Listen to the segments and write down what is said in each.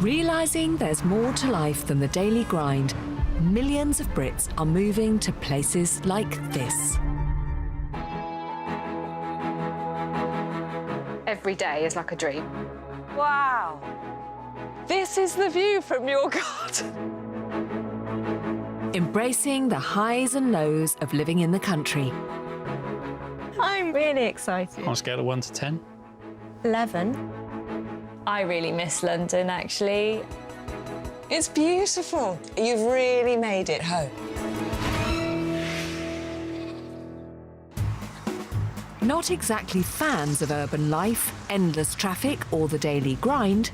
Realising there's more to life than the daily grind, millions of Brits are moving to places like this. Every day is like a dream. Wow. This is the view from your garden. Embracing the highs and lows of living in the country. I'm really excited. On a scale of 1 to 10? 11. I really miss London, actually. It's beautiful. You've really made it home. Not exactly fans of urban life, endless traffic or the daily grind,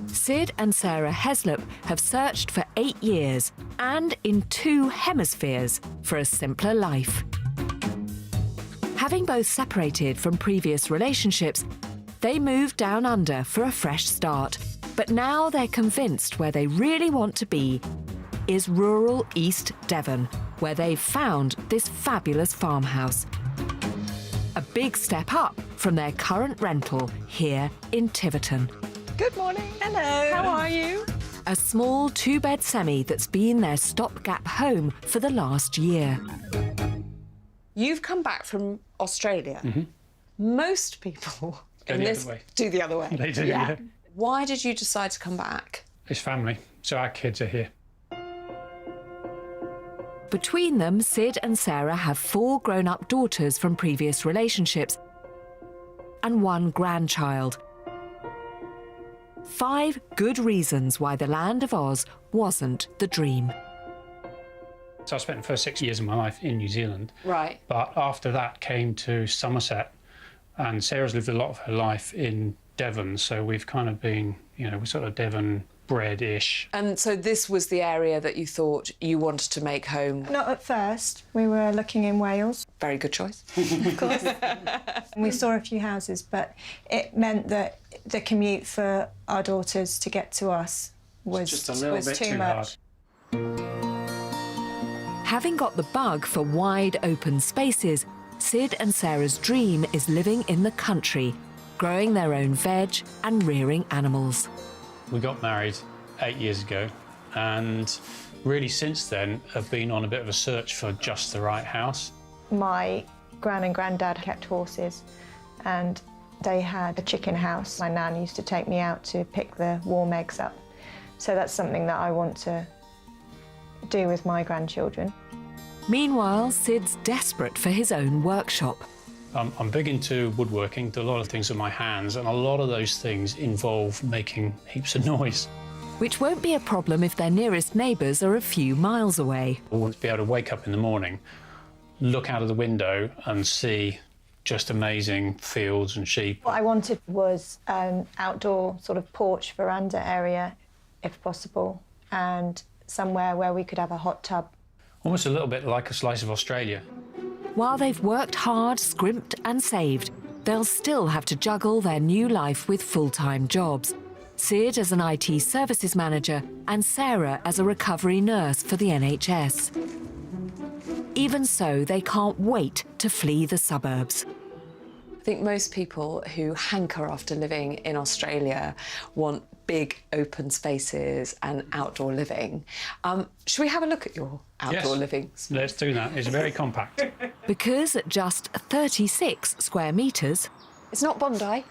Sid and Sarah Heslop have searched for 8 years and in 2 hemispheres for a simpler life. Having both separated from previous relationships, they moved down under for a fresh start. But now they're convinced where they really want to be is rural East Devon, where they've found this fabulous farmhouse. A big step up from their current rental here in Tiverton. Good morning. Hello. How are you? A small 2-bed semi that's been their stopgap home for the last year. You've come back from Australia. Most people Go in the this other way. do the other way. They do, yeah. Why did you decide to come back? It's family, so our kids are here. Between them, Sid and Sarah have 4 grown-up daughters from previous relationships and 1 grandchild. 5 good reasons why the land of Oz wasn't the dream. So I spent the first 6 years of my life in New Zealand. Right. But after that came to Somerset, and Sarah's lived a lot of her life in Devon, so we've kind of been, you know, we're sort of Devon bred-ish. And so this was the area that you thought you wanted to make home. Not at first. We were looking in Wales, Very good choice. of course. And we saw a few houses, but it meant that the commute for our daughters to get to us was, Just a little was bit too too much. Having got the bug for wide open spaces, Sid and Sarah's dream is living in the country, growing their own veg and rearing animals. We got married 8 years ago, and really since then have been on a bit of a search for just the right house. My gran and granddad kept horses, and they had a chicken house. My nan used to take me out to pick the warm eggs up. So that's something that I want to do with my grandchildren. Meanwhile, Sid's desperate for his own workshop. I'm big into woodworking, do a lot of things with my hands, and a lot of those things involve making heaps of noise. Which won't be a problem if their nearest neighbours are a few miles away. I want to be able to wake up in the morning, look out of the window and see just amazing fields and sheep. What I wanted was an outdoor sort of porch veranda area, if possible, and somewhere where we could have a hot tub. Almost a little bit like a slice of Australia. While they've worked hard, scrimped and saved, they'll still have to juggle their new life with full-time jobs. Sid as an IT services manager and Sarah as a recovery nurse for the NHS. Even so, they can't wait to flee the suburbs. I think most people who hanker after living in Australia want big open spaces and outdoor living. Should we have a look at your outdoor living? Let's do that. It's very compact. Because at just 36 square metres, It's not Bondi.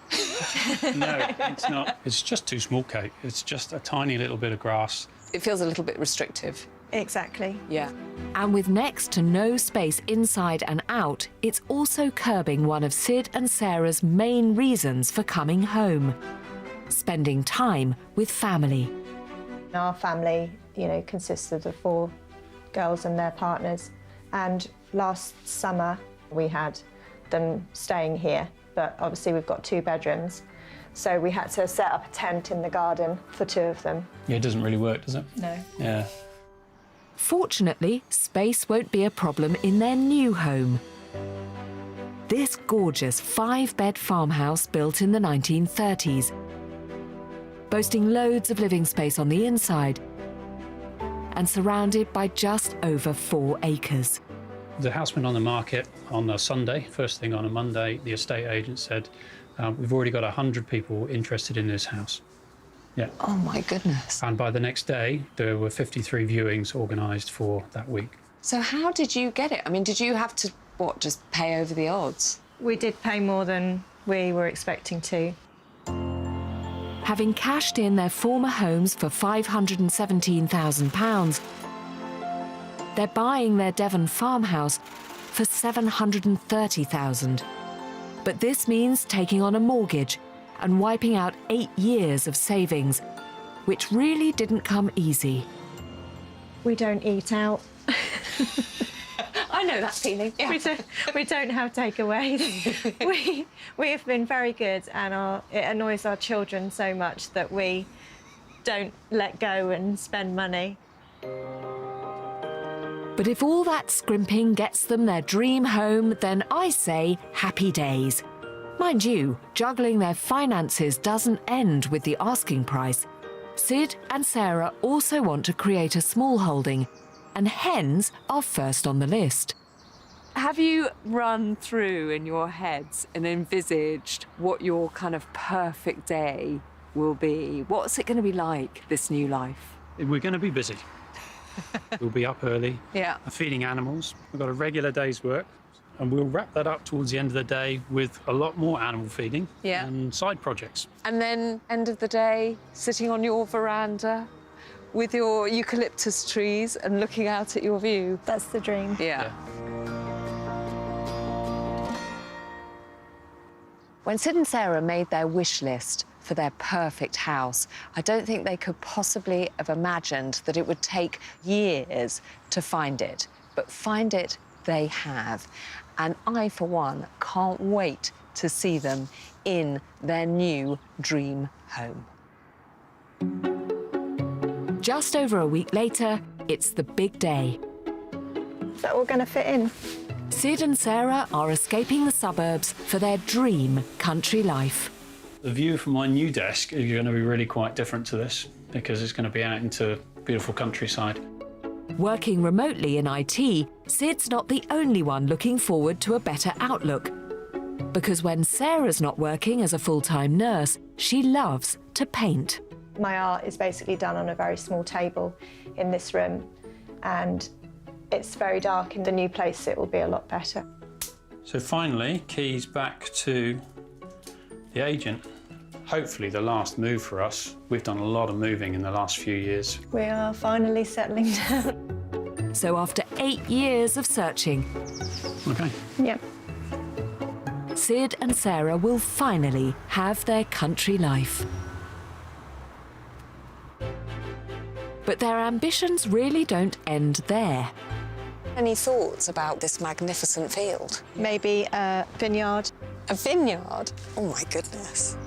No, it's not. It's just too small, Kate. It's just a tiny little bit of grass. It feels a little bit restrictive. Exactly. Yeah. and with next to no space inside and out, it's also curbing one of Sid and Sarah's main reasons for coming home: spending time with family. Our family, consists of the 4 girls and their partners. And last summer, we had them staying here, but obviously we've got 2 bedrooms. So we had to set up a tent in the garden for 2 of them. Yeah, it doesn't really work, does it? No. Yeah. Fortunately, space won't be a problem in their new home. This gorgeous 5-bed farmhouse built in the 1930s, boasting loads of living space on the inside and surrounded by just over 4 acres. The house went on the market on a Sunday. First thing on a Monday, the estate agent said, we've already got 100 people interested in this house. Yeah. Oh my goodness. And by the next day, there were 53 viewings organised for that week. So how did you get it? I mean, did you have to, what, just pay over the odds? We did pay more than we were expecting to. Having cashed in their former homes for £517,000, they're buying their Devon Farmhouse for £730,000. But this means taking on a mortgage and wiping out 8 years of savings, which really didn't come easy. We don't eat out. I know that feeling. Yeah. We don't have takeaways. we have been very good, and it annoys our children so much that we don't let go and spend money. But if all that scrimping gets them their dream home, then I say happy days. Mind you, juggling their finances doesn't end with the asking price. Sid and Sarah also want to create a small holding, and hens are first on the list. Have you run through in your heads and envisaged what your kind of perfect day will be? What's it going to be like, this new life? We're going to be busy. We'll be up early, feeding animals. We've got a regular day's work, and we'll wrap that up towards the end of the day with a lot more animal feeding and side projects. And then, end of the day, sitting on your veranda with your eucalyptus trees and looking out at your view. That's the dream. Yeah. When Sid and Sarah made their wish list for their perfect house, I don't think they could possibly have imagined that it would take years to find it. But find it they have. And I, for one, can't wait to see them in their new dream home. Just over a week later, it's the big day. Is that all going to fit in? Sid and Sarah are escaping the suburbs for their dream country life. The view from my new desk is going to be really quite different to this, because it's going to be out into beautiful countryside. Working remotely in IT, Sid's not the only one looking forward to a better outlook. Because when Sarah's not working as a full-time nurse, she loves to paint. My art is basically done on a very small table in this room, and it's very dark. In the new place, it will be a lot better. So finally, keys back to the agent. Hopefully the last move for us. We've done a lot of moving in the last few years. We are finally settling down. So after 8 years of searching, Okay. Yep. Sid and Sarah will finally have their country life. But their ambitions really don't end there. Any thoughts about this magnificent field? Maybe a vineyard. A vineyard? Oh, my goodness.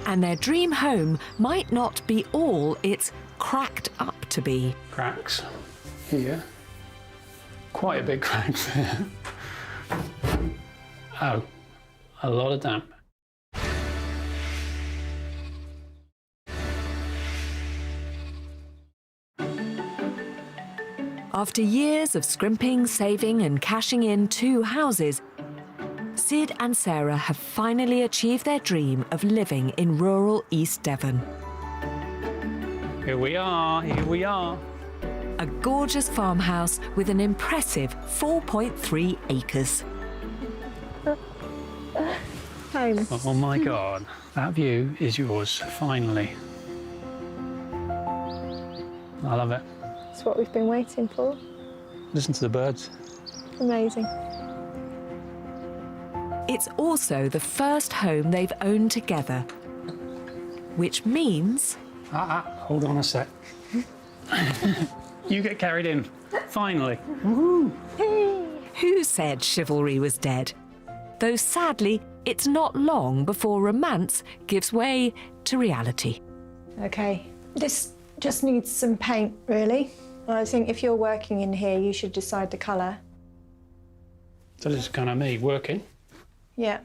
And their dream home might not be all it's cracked up to be. Cracks here. Quite a big crack there. Oh, a lot of damp. After years of scrimping, saving and cashing in 2 houses, Sid and Sarah have finally achieved their dream of living in rural East Devon. Here we are, here we are. A gorgeous farmhouse with an impressive 4.3 acres. Home. Oh my God, that view is yours, finally. I love it. It's what we've been waiting for. Listen to the birds. Amazing. It's also the first home they've owned together, which means Hold on a sec. You get carried in, finally. Woohoo! who said chivalry was dead? Though sadly, it's not long before romance gives way to reality. OK, this just needs some paint, really. I think if you're working in here, you should decide the colour. So this is kind of me working. Yeah.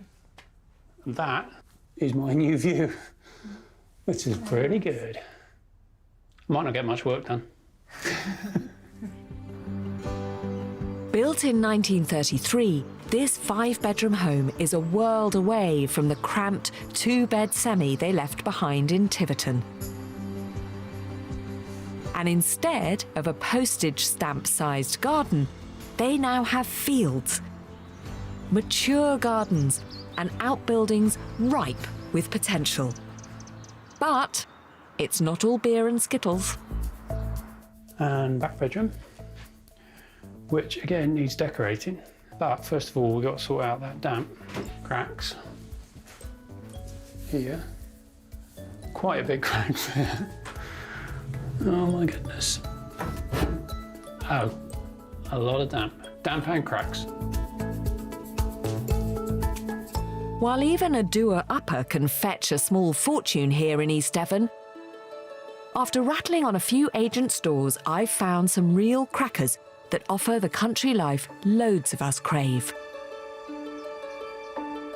That is my new view, which is pretty good. Might not get much work done. Built in 1933, this 5-bedroom home is a world away from the cramped 2-bed semi they left behind in Tiverton. And instead of a postage stamp-sized garden, they now have fields, mature gardens and outbuildings ripe with potential. But it's not all beer and skittles. And back bedroom, which again needs decorating. But first of all, we've got to sort out that damp cracks here. Quite a big crack there. Oh my goodness. Oh, a lot of damp and cracks. While even a doer-upper can fetch a small fortune here in East Devon, after rattling on a few agents' doors, I've found some real crackers that offer the country life loads of us crave.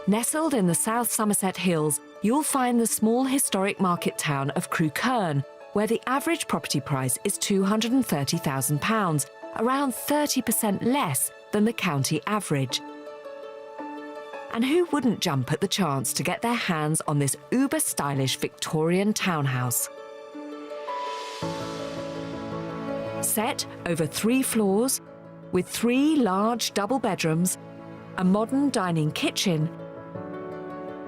Nestled in the South Somerset Hills, you'll find the small historic market town of Crewkerne, where the average property price is £230,000, around 30% less than the county average. And who wouldn't jump at the chance to get their hands on this uber-stylish Victorian townhouse? Set over 3 floors, with 3 large double bedrooms, a modern dining kitchen,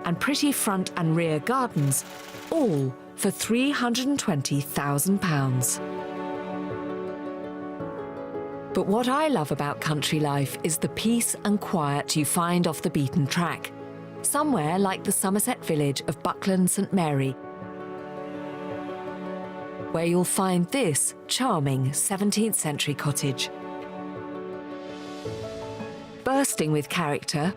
and pretty front and rear gardens, all for £320,000. But what I love about country life is the peace and quiet you find off the beaten track, somewhere like the Somerset village of Buckland St Mary, where you'll find this charming 17th century cottage. Bursting with character,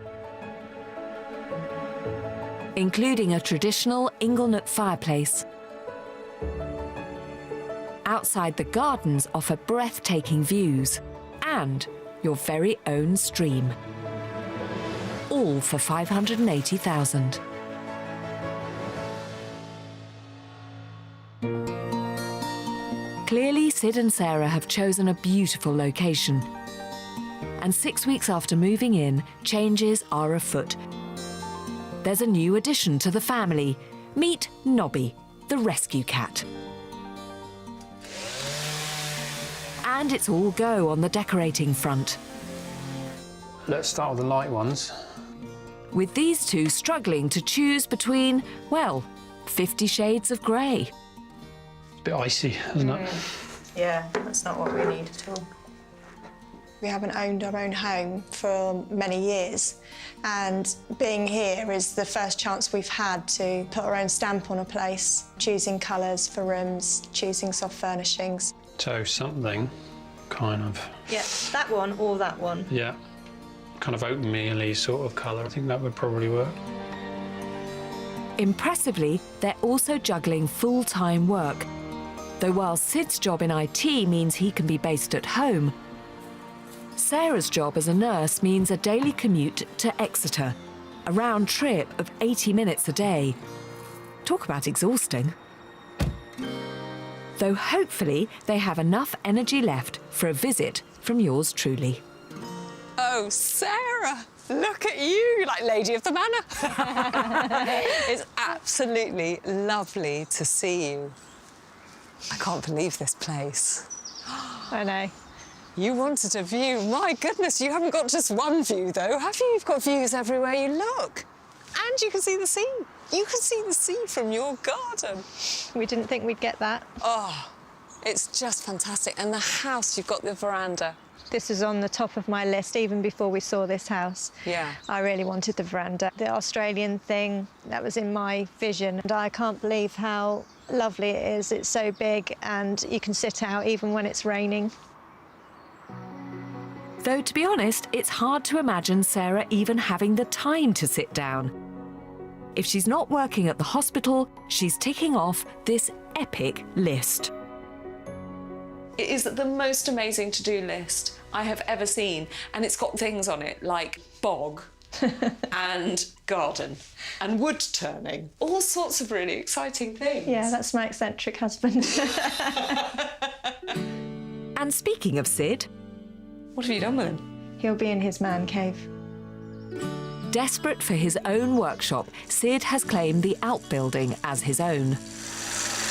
including a traditional inglenook fireplace. Outside the gardens offer breathtaking views and your very own stream. All for £580,000. Clearly, Sid and Sarah have chosen a beautiful location. And 6 weeks after moving in, changes are afoot. There's a new addition to the family. Meet Nobby, the rescue cat. And it's all go on the decorating front. Let's start with the light ones. With these two struggling to choose between, well, 50 shades of grey. It's a bit icy, isn't it? Yeah, that's not what we need at all. We haven't owned our own home for many years, and being here is the first chance we've had to put our own stamp on a place, choosing colours for rooms, choosing soft furnishings. So something kind of... Yeah, that one or that one. Yeah, kind of oatmeal-y sort of colour. I think that would probably work. Impressively, they're also juggling full-time work. Though while Sid's job in IT means he can be based at home, Sarah's job as a nurse means a daily commute to Exeter, a round trip of 80 minutes a day. Talk about exhausting. Though hopefully they have enough energy left for a visit from yours truly. Oh, Sarah, look at you, like Lady of the Manor. It's absolutely lovely to see you. I can't believe this place. I know. You wanted a view. My goodness, you haven't got just one view, though, have you? You've got views everywhere you look. And you can see the sea. You can see the sea from your garden. We didn't think we'd get that. Oh, it's just fantastic. And the house, you've got the veranda. This is on the top of my list, even before we saw this house. Yeah. I really wanted the veranda. The Australian thing, that was in my vision. And I can't believe how lovely it is. It's so big and you can sit out even when it's raining. Though, to be honest, it's hard to imagine Sarah even having the time to sit down. If she's not working at the hospital, she's ticking off this epic list. It is the most amazing to-do list I have ever seen, and it's got things on it like bog and garden and wood turning, all sorts of really exciting things. Yeah, that's my eccentric husband. And speaking of Sid, What have you done with him? He'll be in his man cave. desperate for his own workshop, Sid has claimed the outbuilding as his own.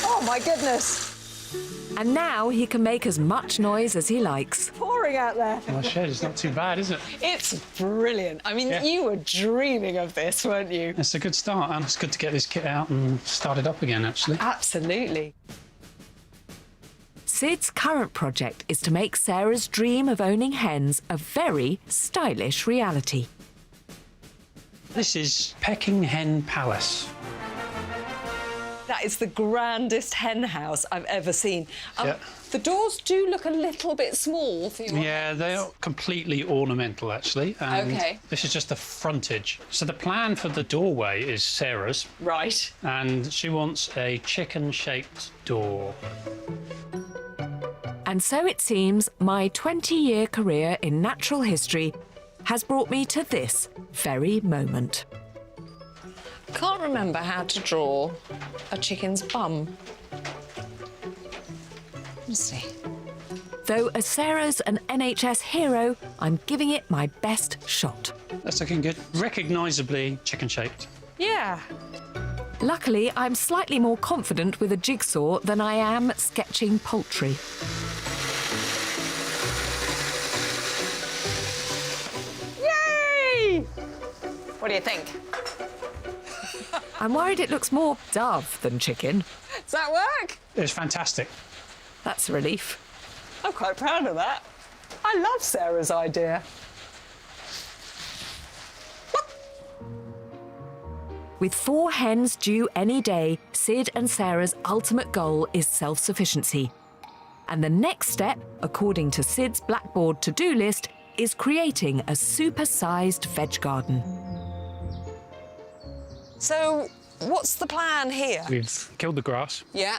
Oh, my goodness. And now he can make as much noise as he likes. Pouring out there. My shed is not too bad, is it? It's brilliant. I mean, you were dreaming of this, weren't you? It's a good start, and it's good to get this kit out and start it up again, actually. Absolutely. Sid's current project is to make Sarah's dream of owning hens a very stylish reality. This is Pecking Hen Palace. That is the grandest hen house I've ever seen. Yeah. The doors do look a little bit small for you. Yeah, they are completely ornamental, actually. And OK. This is just the frontage. So the plan for the doorway is Sarah's. Right. And she wants a chicken-shaped door. And so it seems my 20-year career in natural history has brought me to this very moment. Can't remember how to draw a chicken's bum. Let's see. Though as Sarah's an NHS hero, I'm giving it my best shot. That's looking good. Recognisably chicken-shaped. Yeah. Luckily, I'm slightly more confident with a jigsaw than I am sketching poultry. Yay! What do you think? I'm worried it looks more dove than chicken. Does that work? It's fantastic. That's a relief. I'm quite proud of that. I love Sarah's idea. With 4 hens due any day, Sid and Sarah's ultimate goal is self-sufficiency. And the next step, according to Sid's Blackboard to-do list, is creating a super-sized veg garden. So, what's the plan here? We've killed the grass, Yeah.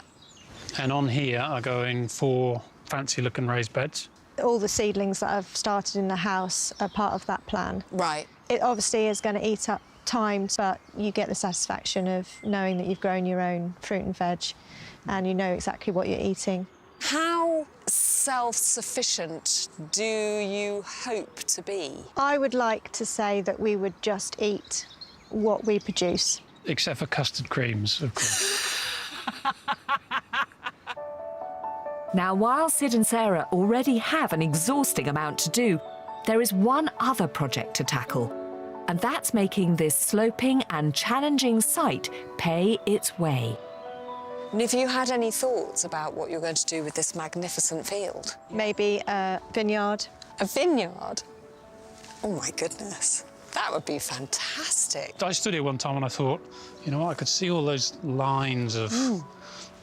and on here are going 4 fancy-looking raised beds. All the seedlings that I've started in the house are part of that plan. Right. It obviously is going to eat up time, but you get the satisfaction of knowing that you've grown your own fruit and veg and you know exactly what you're eating. How self-sufficient do you hope to be? I would like to say that we would just eat what we produce. Except for custard creams, of course. Now, while Sid and Sarah already have an exhausting amount to do, there is one other project to tackle, and that's making this sloping and challenging site pay its way. And have you had any thoughts about what you're going to do with this magnificent field? Maybe a vineyard. A vineyard? Oh, my goodness. That would be fantastic. I stood here one time and I thought, you know what, I could see all those lines of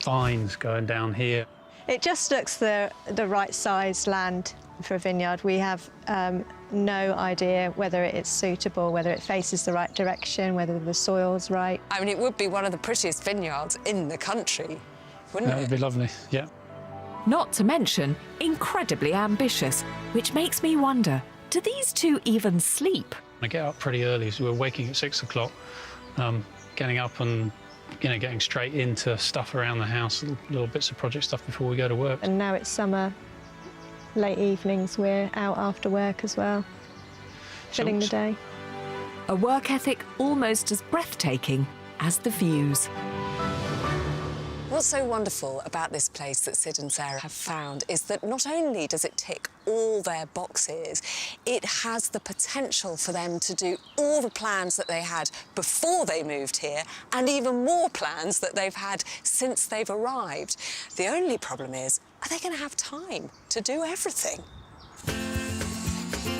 vines going down here. It just looks the right size land for a vineyard. We have no idea whether it's suitable, whether it faces the right direction, whether the soil's right. I mean, it would be one of the prettiest vineyards in the country, wouldn't it? That would be lovely, yeah. Not to mention incredibly ambitious, which makes me wonder, do these two even sleep? I get up pretty early, so we're waking at 6 o'clock, getting up and getting straight into stuff around the house, little bits of project stuff before we go to work. And now it's summer, late evenings, we're out after work as well, filling the day. A work ethic almost as breathtaking as the views. What's so wonderful about this place that Sid and Sarah have found is that not only does it tick all their boxes, it has the potential for them to do all the plans that they had before they moved here and even more plans that they've had since they've arrived. The only problem is, are they going to have time to do everything?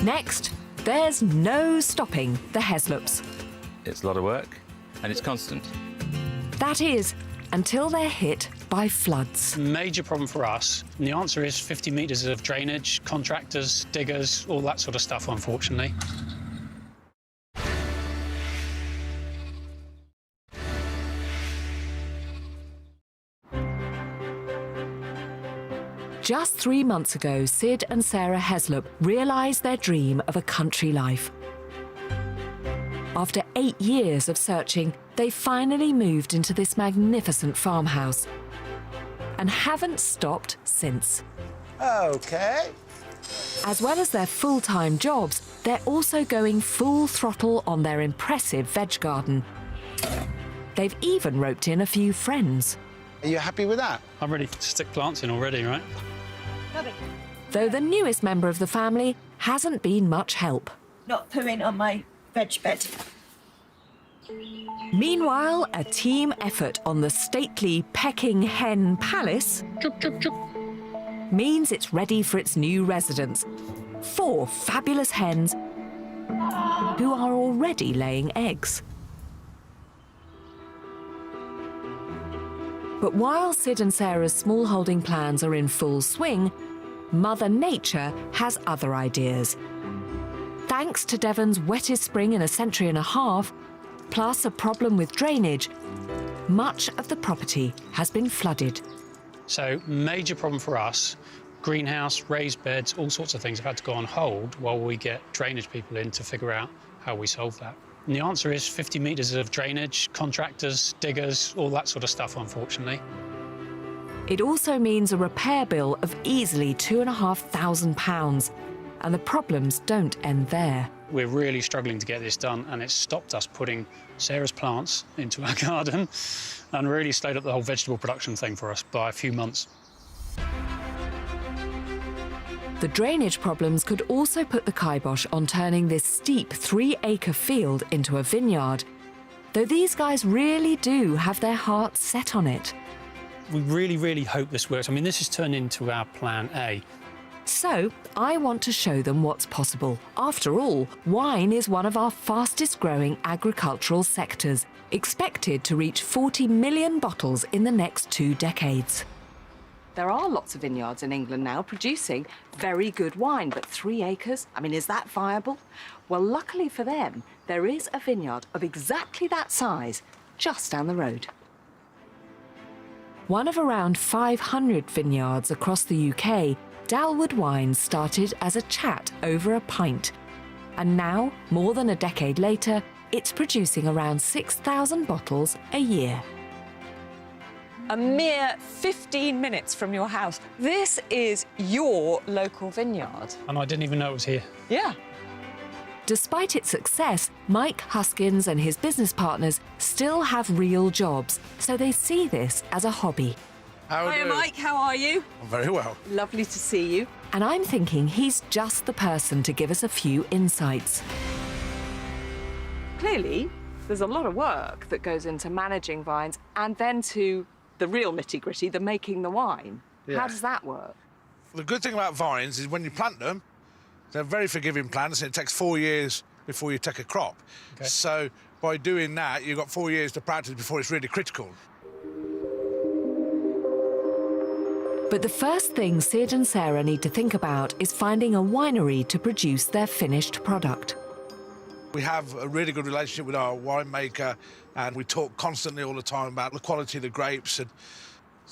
Next, there's no stopping the Heslops. It's a lot of work and it's constant. That is, until they're hit by floods. Major problem for us, and the answer is 50 metres of drainage, contractors, diggers, all that sort of stuff, unfortunately. Just 3 months ago, Sid and Sarah Heslop realised their dream of a country life. After 8 years of searching, they finally moved into this magnificent farmhouse and haven't stopped since. OK. As well as their full-time jobs, they're also going full throttle on their impressive veg garden. They've even roped in a few friends. Are you happy with that? I'm ready to stick plants in already, right? Though the newest member of the family hasn't been much help. Not pooing on my veg bed. Meanwhile, a team effort on the stately pecking hen palace means it's ready for its new residents. 4 fabulous hens who are already laying eggs. But while Sid and Sarah's small-holding plans are in full swing, Mother Nature has other ideas. Thanks to Devon's wettest spring in a century and a half, plus a problem with drainage, much of the property has been flooded. So, major problem for us. Greenhouse, raised beds, all sorts of things have had to go on hold while we get drainage people in to figure out how we solve that. And the answer is 50 metres of drainage, contractors, diggers, all that sort of stuff, unfortunately. It also means a repair bill of easily £2,500, and the problems don't end there. We're really struggling to get this done, and it's stopped us putting Sarah's plants into our garden and really slowed up the whole vegetable production thing for us by a few months. The drainage problems could also put the kibosh on turning this steep 3-acre field into a vineyard, though these guys really do have their hearts set on it. We really, really hope this works. I mean, this has turned into our plan A. So, I want to show them what's possible. After all, wine is one of our fastest-growing agricultural sectors, expected to reach 40 million bottles in the next 2 decades. There are lots of vineyards in England now producing very good wine, but 3 acres? I mean, is that viable? Well, luckily for them, there is a vineyard of exactly that size just down the road. One of around 500 vineyards across the UK, Dalwood Wines started as a chat over a pint. And now, more than a decade later, it's producing around 6,000 bottles a year. A mere 15 minutes from your house. This is your local vineyard. And I didn't even know it was here. Yeah. Despite its success, Mike Huskins and his business partners still have real jobs, so they see this as a hobby. Hiya, Mike, how are you? I'm very well. Lovely to see you. And I'm thinking he's just the person to give us a few insights. Clearly, there's a lot of work that goes into managing vines and then to the real nitty-gritty, the making the wine. Yeah. How does that work? The good thing about vines is when you plant them, they're very forgiving plants, and it takes 4 years before you take a crop. Okay. So by doing that, you've got 4 years to practice before it's really critical. But the first thing Sid and Sarah need to think about is finding a winery to produce their finished product. We have a really good relationship with our winemaker, and we talk constantly all the time about the quality of the grapes, and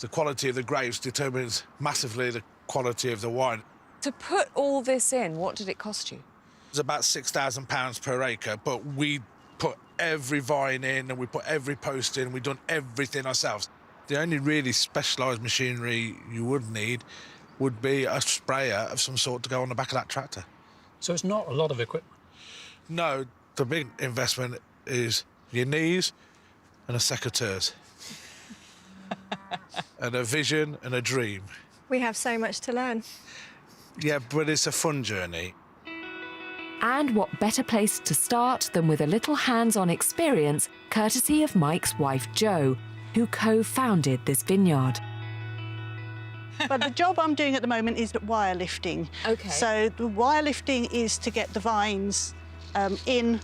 the quality of the grapes determines massively the quality of the wine. To put all this in, what did it cost you? It's about £6,000 per acre, but we put every vine in and we put every post in, we've done everything ourselves. The only really specialised machinery you would need would be a sprayer of some sort to go on the back of that tractor. So it's not a lot of equipment? No, the big investment is your knees and a secateurs. And a vision and a dream. We have so much to learn. Yeah, but it's a fun journey. And what better place to start than with a little hands-on experience, courtesy of Mike's wife, Jo, who co-founded this vineyard. But the job I'm doing at the moment is wire lifting. OK. So the wire lifting is to get the vines in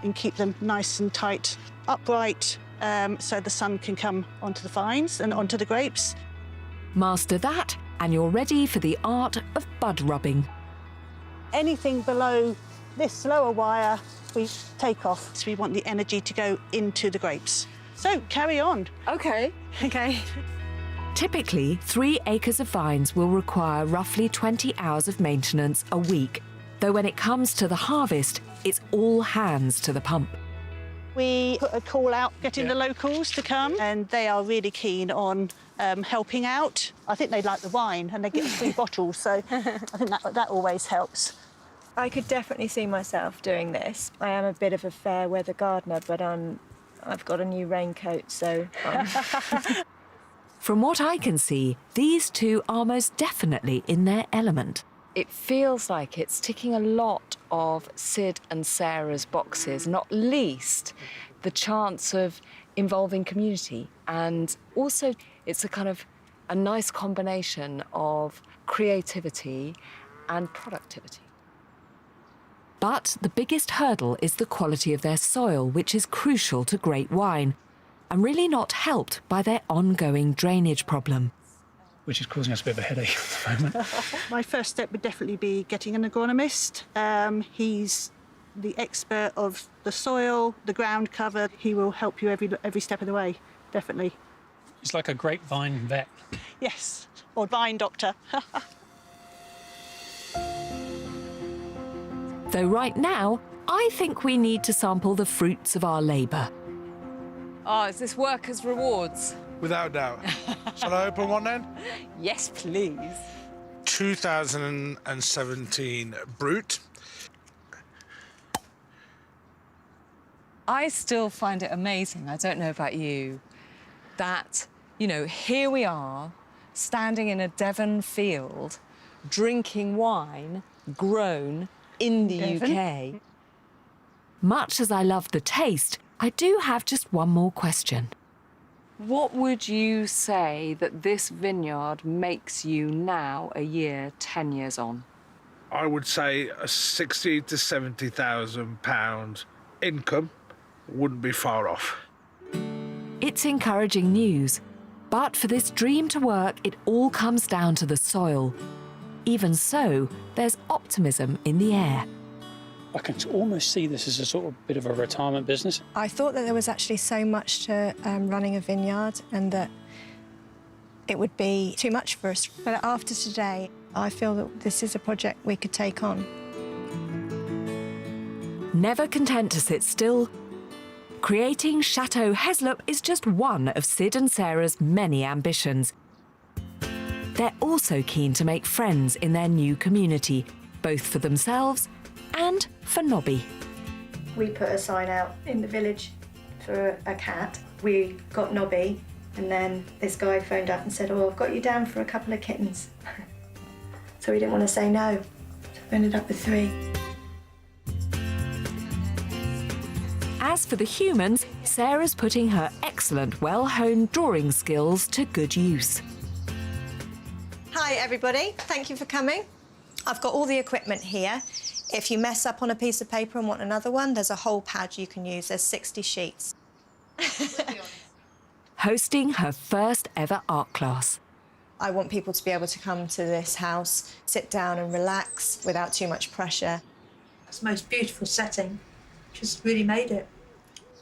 and keep them nice and tight, upright, so the sun can come onto the vines and onto the grapes. Master that, and you're ready for the art of bud rubbing. Anything below this lower wire, we take off. So we want the energy to go into the grapes. So carry on. OK. OK. Typically, 3 acres of vines will require roughly 20 hours of maintenance a week, though when it comes to the harvest, it's all hands to the pump. We put a call out, getting the locals to come, and they are really keen on helping out. I think they like the wine and they get 3 bottles, so I think that always helps. I could definitely see myself doing this. I am a bit of a fair weather gardener, but I've got a new raincoat, so... From what I can see, these two are most definitely in their element. It feels like it's ticking a lot of Sid and Sarah's boxes, not least the chance of involving community. And also, it's a nice combination of creativity and productivity. But the biggest hurdle is the quality of their soil, which is crucial to great wine, and really not helped by their ongoing drainage problem. Which is causing us a bit of a headache at the moment. My first step would definitely be getting an agronomist. He's the expert of the soil, the ground cover. He will help you every step of the way, definitely. It's like a grapevine vet. Yes, or vine doctor. Though right now, I think we need to sample the fruits of our labour. Oh, is this workers' rewards? Without doubt. Shall I open one then? Yes, please. 2017 Brut. I still find it amazing, I don't know about you, that, here we are, standing in a Devon field, drinking wine grown in the UK. Much as I love the taste, I do have just one more question. What would you say that this vineyard makes you now, a year, 10 years on? I would say a £60,000 to £70,000 income wouldn't be far off. It's encouraging news, but for this dream to work, it all comes down to the soil. Even so, there's optimism in the air. I can almost see this as a sort of bit of a retirement business. I thought that there was actually so much to running a vineyard and that it would be too much for us. But after today, I feel that this is a project we could take on. Never content to sit still, creating Chateau Heslop is just one of Sid and Sarah's many ambitions. They're also keen to make friends in their new community, both for themselves and for Nobby. We put a sign out in the village for a cat. We got Nobby, and then this guy phoned up and said, "Oh, I've got you down for a couple of kittens." So we didn't want to say no. So we ended up with 3. As for the humans, Sarah's putting her excellent, well-honed drawing skills to good use. Hi, everybody. Thank you for coming. I've got all the equipment here. If you mess up on a piece of paper and want another one, there's a whole pad you can use. There's 60 sheets. Hosting her first ever art class. I want people to be able to come to this house, sit down and relax without too much pressure. It's the most beautiful setting. Just really made it.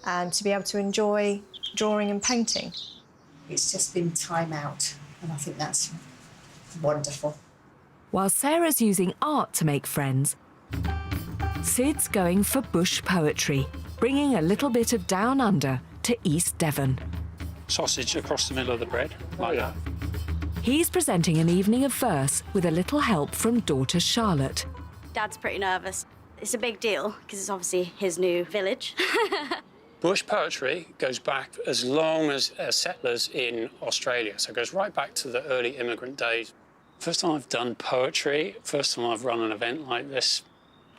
And to be able to enjoy drawing and painting. It's just been time out, and I think that's wonderful. While Sarah's using art to make friends, Sid's going for bush poetry, bringing a little bit of down under to East Devon. Sausage across the middle of the bread, like that. He's presenting an evening of verse with a little help from daughter Charlotte. Dad's pretty nervous. It's a big deal, because it's obviously his new village. Bush poetry goes back as long as settlers in Australia, so it goes right back to the early immigrant days. First time I've done poetry, first time I've run an event like this.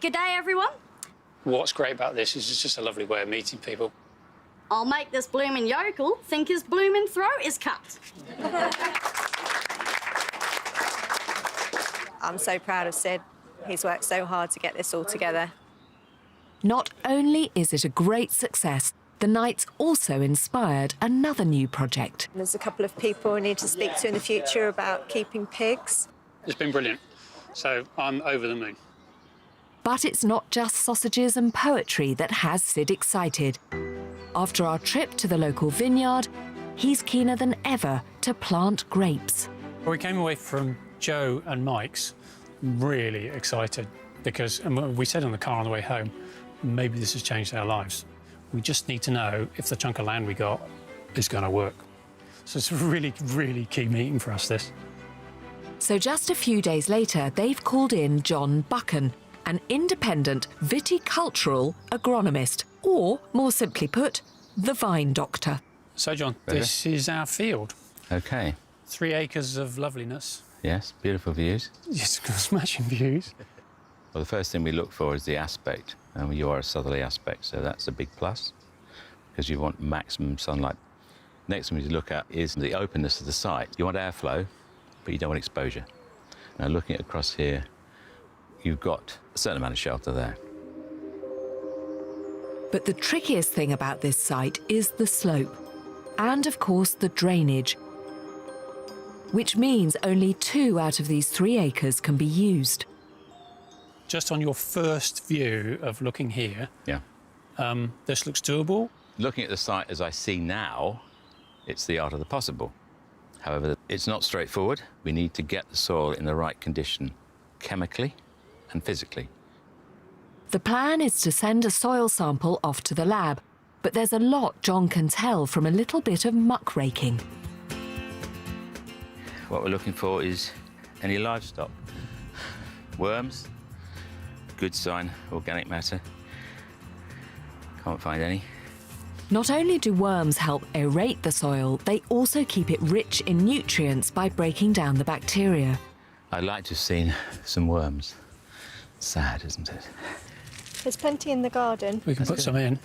Good day, everyone. What's great about this is it's just a lovely way of meeting people. I'll make this bloomin' yokel think his bloomin' throat is cut. I'm so proud of Sid. He's worked so hard to get this all together. Not only is it a great success, the night's also inspired another new project. There's a couple of people we need to speak to in the future about keeping pigs. It's been brilliant, so I'm over the moon. But it's not just sausages and poetry that has Sid excited. After our trip to the local vineyard, he's keener than ever to plant grapes. We came away from Joe and Mike's really excited because, and we said in the car on the way home, maybe this has changed our lives. We just need to know if the chunk of land we got is going to work. So it's a really, really key meeting for us, this. So just a few days later, they've called in John Buchan, an independent viticultural agronomist, or more simply put, the vine doctor. So, John, this is our field. OK. 3 acres of loveliness. Yes, beautiful views. Yes, smashing views. Well, the first thing we look for is the aspect. And you are a southerly aspect, so that's a big plus, because you want maximum sunlight. Next thing we look at is the openness of the site. You want airflow, but you don't want exposure. Now, looking across here, you've got a certain amount of shelter there. But the trickiest thing about this site is the slope, and of course the drainage, which means only 2 out of these 3 acres can be used. Just on your first view of looking here, yeah, this looks doable. Looking at the site as I see now, it's the art of the possible. However, it's not straightforward. We need to get the soil in the right condition, chemically and physically. The plan is to send a soil sample off to the lab, but there's a lot John can tell from a little bit of muck raking. What we're looking for is any livestock. Worms, good sign, organic matter. Can't find any. Not only do worms help aerate the soil, they also keep it rich in nutrients by breaking down the bacteria. I'd like to have seen some worms. Sad, isn't it? There's plenty in the garden. We can put some in.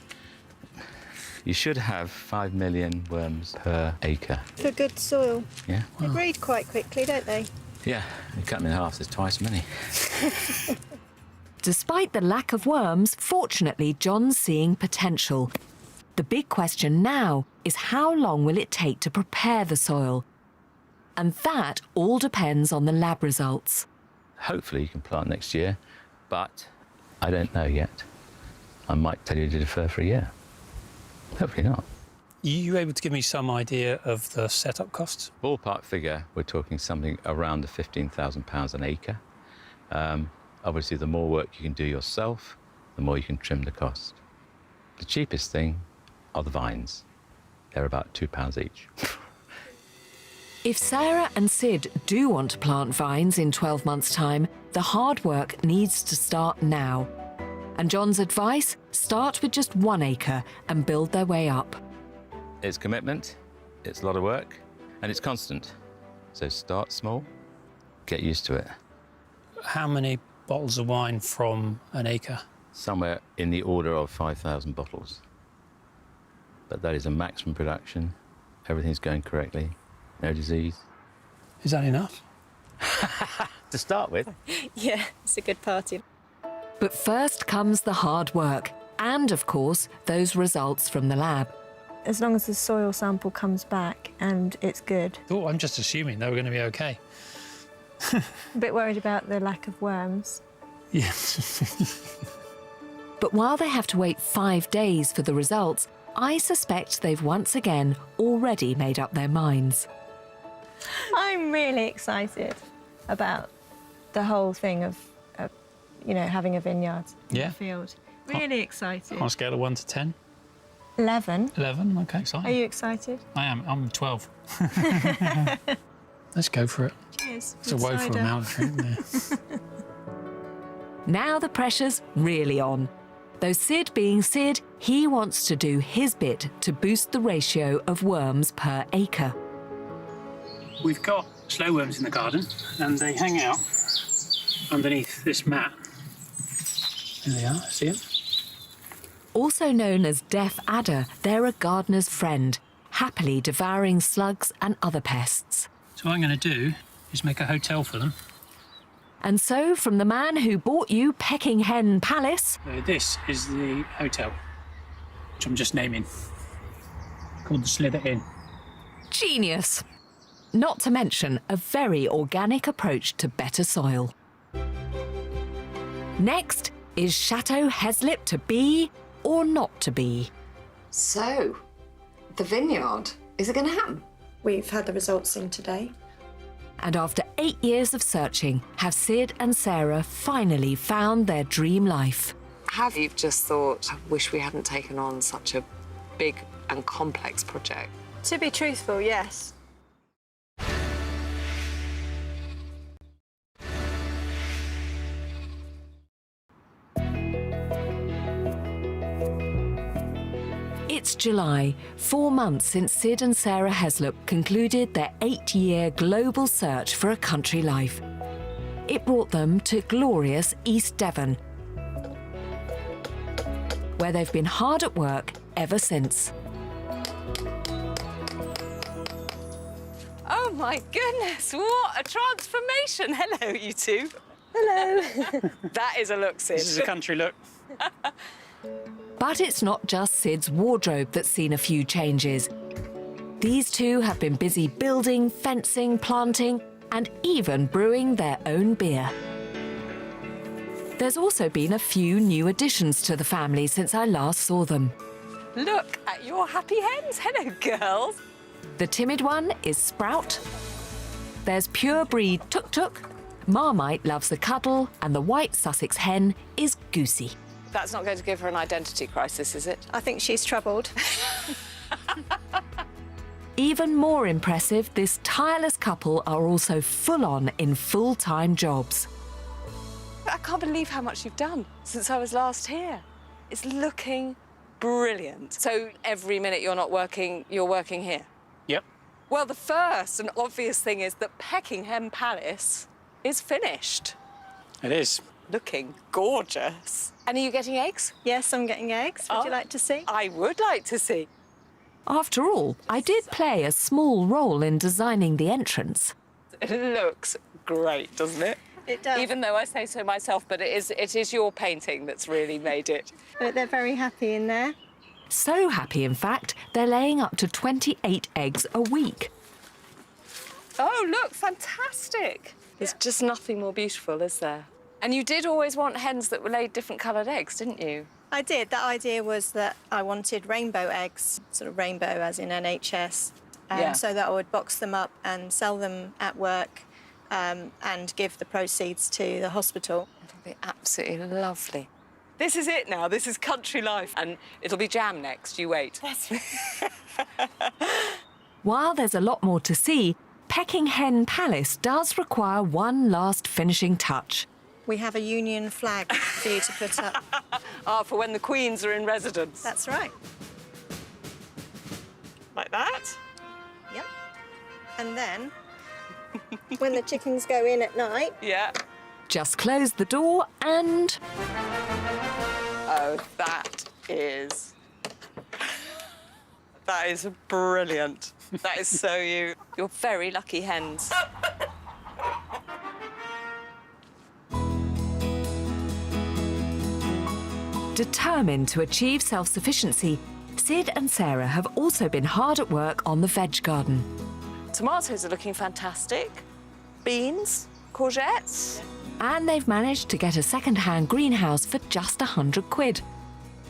You should have 5 million worms per acre. For good soil. Yeah. They breed quite quickly, don't they? Yeah, you cut them in half, there's twice as many. Despite the lack of worms, fortunately, John's seeing potential. The big question now is how long will it take to prepare the soil? And that all depends on the lab results. Hopefully you can plant next year, but I don't know yet. I might tell you to defer for a year. Hopefully not. Are you able to give me some idea of the setup costs? Ballpark figure, we're talking something around the £15,000 an acre. Obviously, the more work you can do yourself, the more you can trim the cost. The cheapest thing are the vines. They're about £2 each. If Sarah and Sid do want to plant vines in 12 months' time, the hard work needs to start now. And John's advice? Start with just 1 acre and build their way up. It's commitment, it's a lot of work, and it's constant. So start small, get used to it. How many bottles of wine from an acre? Somewhere in the order of 5,000 bottles. But that is a maximum production. Everything's going correctly. No disease. Is that enough? To start with. Yeah, it's a good party. But first comes the hard work and, of course, those results from the lab. As long as the soil sample comes back and it's good. Oh, I'm just assuming they were going to be OK. A bit worried about the lack of worms. Yeah. But while they have to wait 5 days for the results, I suspect they've once again already made up their minds. I'm really excited about the whole thing of you know, having a vineyard in the field. Really excited. On a scale of 1 to 10? 11. 11, OK, exciting. Are you excited? I am. I'm 12. Let's go for it. Cheers. It's a woeful amount of drink there. Now the pressure's really on. Though Sid being Sid, he wants to do his bit to boost the ratio of worms per acre. We've got slow worms in the garden, and they hang out underneath this mat. There they are, see them? Also known as deaf adder, they're a gardener's friend, happily devouring slugs and other pests. So what I'm going to do is make a hotel for them. And so, from the man who bought you Pecking Hen Palace... This is the hotel, which I'm just naming, called the Slither Inn. Genius! Not to mention a very organic approach to better soil. Next, is Chateau Heslip to be or not to be? So, the vineyard, is it going to happen? We've had the results in today. And after 8 years of searching, have Sid and Sarah finally found their dream life? Have you just thought, I wish we hadn't taken on such a big and complex project? To be truthful, yes. It's July, 4 months since Sid and Sarah Heslop concluded their 8-year global search for a country life. It brought them to glorious East Devon, where they've been hard at work ever since. Oh my goodness, what a transformation. Hello, you two. Hello. That is a look, Sid. This is a country look. But it's not just Sid's wardrobe that's seen a few changes. These two have been busy building, fencing, planting, and even brewing their own beer. There's also been a few new additions to the family since I last saw them. Look at your happy hens. Hello, girls. The timid one is Sprout. There's pure breed Tuk Tuk. Marmite loves the cuddle, and the white Sussex hen is Goosey. That's not going to give her an identity crisis, is it? I think she's troubled. Even more impressive, this tireless couple are also full-on in full-time jobs. I can't believe how much you've done since I was last here. It's looking brilliant. So every minute you're not working, you're working here? Yep. Well, the first and obvious thing is that Peckingham Palace is finished. It is. Looking gorgeous. And are you getting eggs? Yes, I'm getting eggs. Would you like to see? I would like to see. After all, I did play a small role in designing the entrance. It looks great, doesn't it? It does. Even though I say so myself, but it is your painting that's really made it. But they're very happy in there. So happy, in fact, they're laying up to 28 eggs a week. Oh, look, fantastic. There's just nothing more beautiful, is there? And you did always want hens that were laid different coloured eggs, didn't you? I did. That idea was that I wanted rainbow eggs, sort of rainbow as in NHS, so that I would box them up and sell them at work and give the proceeds to the hospital. It'll be absolutely lovely. This is it now. This is country life. And it'll be jam next. You wait. While there's a lot more to see, Peckingham Palace does require one last finishing touch. We have a Union flag for you to put up. Ah, for when the Queens are in residence. That's right. Like that? Yep. And then, when the chickens go in at night... Yeah. Just close the door and... Oh, that is brilliant. That is so you. You're very lucky hens. Determined to achieve self-sufficiency, Sid and Sarah have also been hard at work on the veg garden. Tomatoes are looking fantastic. Beans, courgettes. And they've managed to get a second-hand greenhouse for just £100.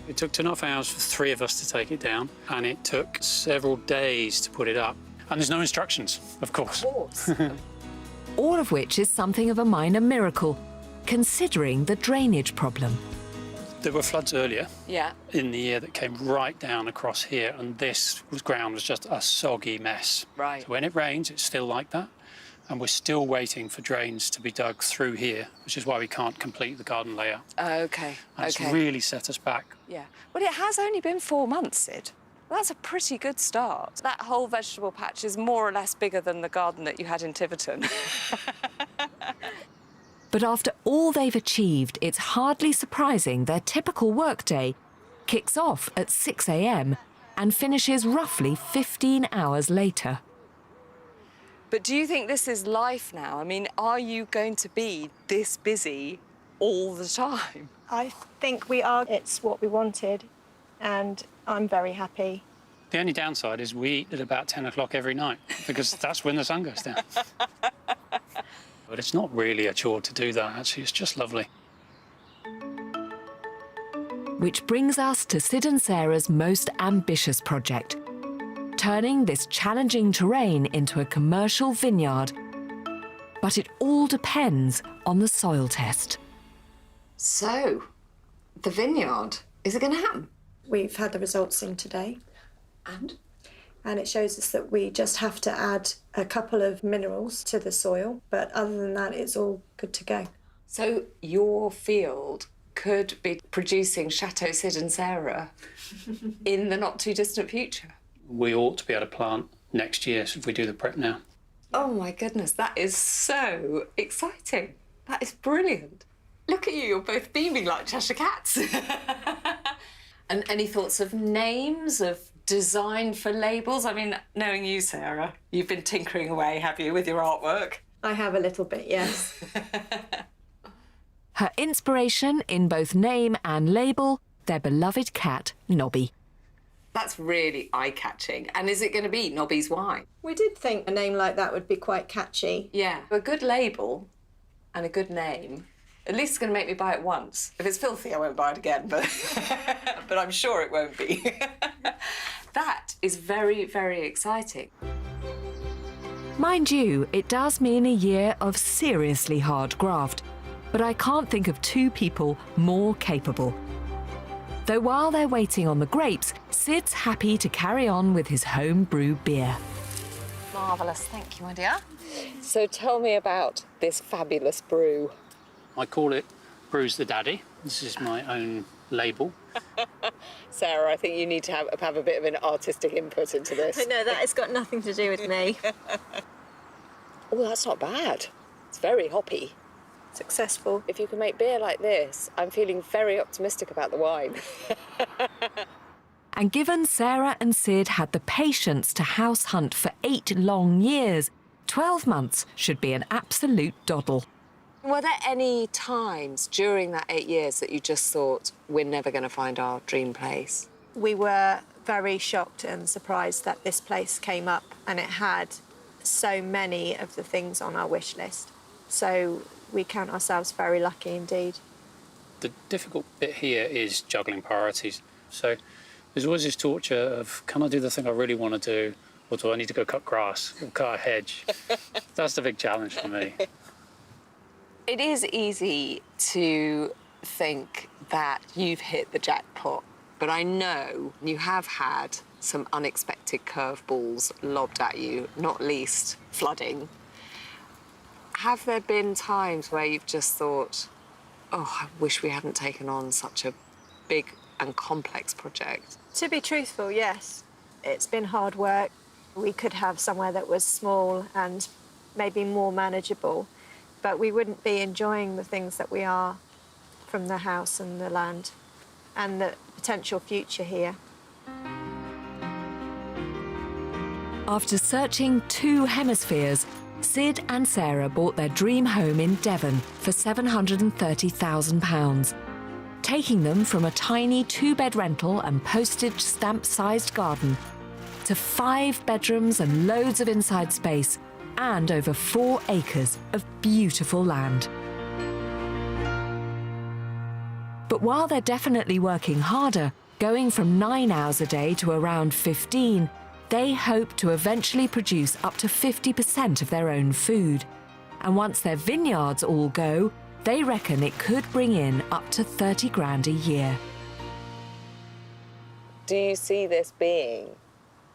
It took 2.5 hours for 3 of us to take it down, and it took several days to put it up. And there's no instructions, of course. All of which is something of a minor miracle, considering the drainage problem. There were floods earlier in the year that came right down across here, and this ground was just a soggy mess. Right. So when it rains, it's still like that, and we're still waiting for drains to be dug through here, which is why we can't complete the garden layout. OK. And it's really set us back. Yeah. Well, it has only been 4 months, Sid. Well, that's a pretty good start. That whole vegetable patch is more or less bigger than the garden that you had in Tiverton. But after all they've achieved, it's hardly surprising their typical workday kicks off at 6 a.m. and finishes roughly 15 hours later. But do you think this is life now? I mean, are you going to be this busy all the time? I think we are. It's what we wanted, and I'm very happy. The only downside is we eat at about 10 o'clock every night, because that's when the sun goes down. But it's not really a chore to do that, actually. It's just lovely. Which brings us to Sid and Sarah's most ambitious project, turning this challenging terrain into a commercial vineyard. But it all depends on the soil test. So, the vineyard, is it going to happen? We've had the results in today. And it shows us that we just have to add a couple of minerals to the soil, but other than that, it's all good to go. So your field could be producing Chateau Sid and Sarah in the not-too-distant future. We ought to be able to plant next year if we do the prep now. Oh, my goodness, that is so exciting. That is brilliant. Look at you, you're both beaming like Cheshire Cats. And any thoughts of names, of design for labels? I mean, knowing you, Sarah, you've been tinkering away, have you, with your artwork? I have a little bit, yes. Her inspiration in both name and label, their beloved cat, Nobby. That's really eye-catching. And is it going to be Nobby's wine? We did think a name like that would be quite catchy. Yeah. A good label and a good name, at least it's going to make me buy it once. If it's filthy, I won't buy it again, but, but I'm sure it won't be. That is very, very exciting. Mind you, it does mean a year of seriously hard graft, but I can't think of two people more capable. Though while they're waiting on the grapes, Sid's happy to carry on with his home brew beer. Marvellous, thank you, my dear. So tell me about this fabulous brew. I call it Brew's the Daddy. This is my own label. Sarah, I think you need to have a bit of an artistic input into this. No, that has got nothing to do with me. Oh, that's not bad. It's very hoppy. Successful. If you can make beer like this, I'm feeling very optimistic about the wine. And given Sarah and Sid had the patience to house hunt for 8 long years, 12 months should be an absolute doddle. Were there any times during that 8 years that you just thought, we're never going to find our dream place? We were very shocked and surprised that this place came up and it had so many of the things on our wish list. So we count ourselves very lucky indeed. The difficult bit here is juggling priorities. So there's always this torture of, can I do the thing I really want to do, or do I need to go cut grass or cut a hedge? That's the big challenge for me. It is easy to think that you've hit the jackpot, but I know you have had some unexpected curveballs lobbed at you, not least flooding. Have there been times where you've just thought, oh, I wish we hadn't taken on such a big and complex project? To be truthful, yes. It's been hard work. We could have somewhere that was small and maybe more manageable, but we wouldn't be enjoying the things that we are from the house and the land and the potential future here. After searching 2 hemispheres, Sid and Sarah bought their dream home in Devon for £730,000, taking them from a tiny 2-bed rental and postage stamp-sized garden to 5 bedrooms and loads of inside space and over 4 acres of beautiful land. But while they're definitely working harder, going from 9 hours a day to around 15, they hope to eventually produce up to 50% of their own food. And once their vineyards all go, they reckon it could bring in up to 30 grand a year. Do you see this being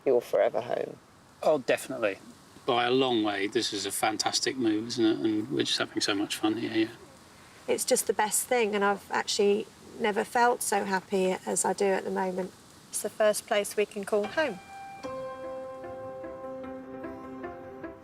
your forever home? Oh, definitely. By a long way, this is a fantastic move, isn't it? And we're just having so much fun here, yeah. It's just the best thing, and I've actually never felt so happy as I do at the moment. It's the first place we can call home.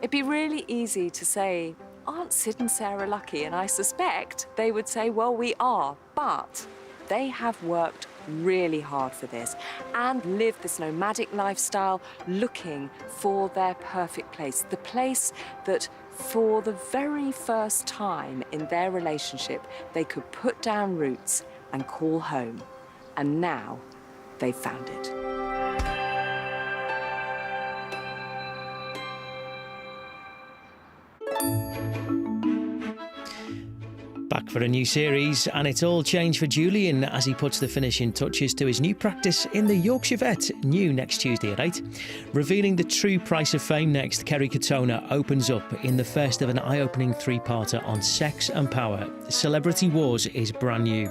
It'd be really easy to say, aren't Sid and Sarah lucky? And I suspect they would say, well, we are, but they have worked really hard for this and lived this nomadic lifestyle looking for their perfect place, the place that for the very first time in their relationship, they could put down roots and call home. And now they've found it. Back for a new series, and it's all changed for Julian as he puts the finishing touches to his new practice in the Yorkshire Vet, new next Tuesday at 8. Revealing the true price of fame next, Kerry Katona opens up in the first of an eye-opening 3-parter on sex and power. Celebrity Wars is brand new.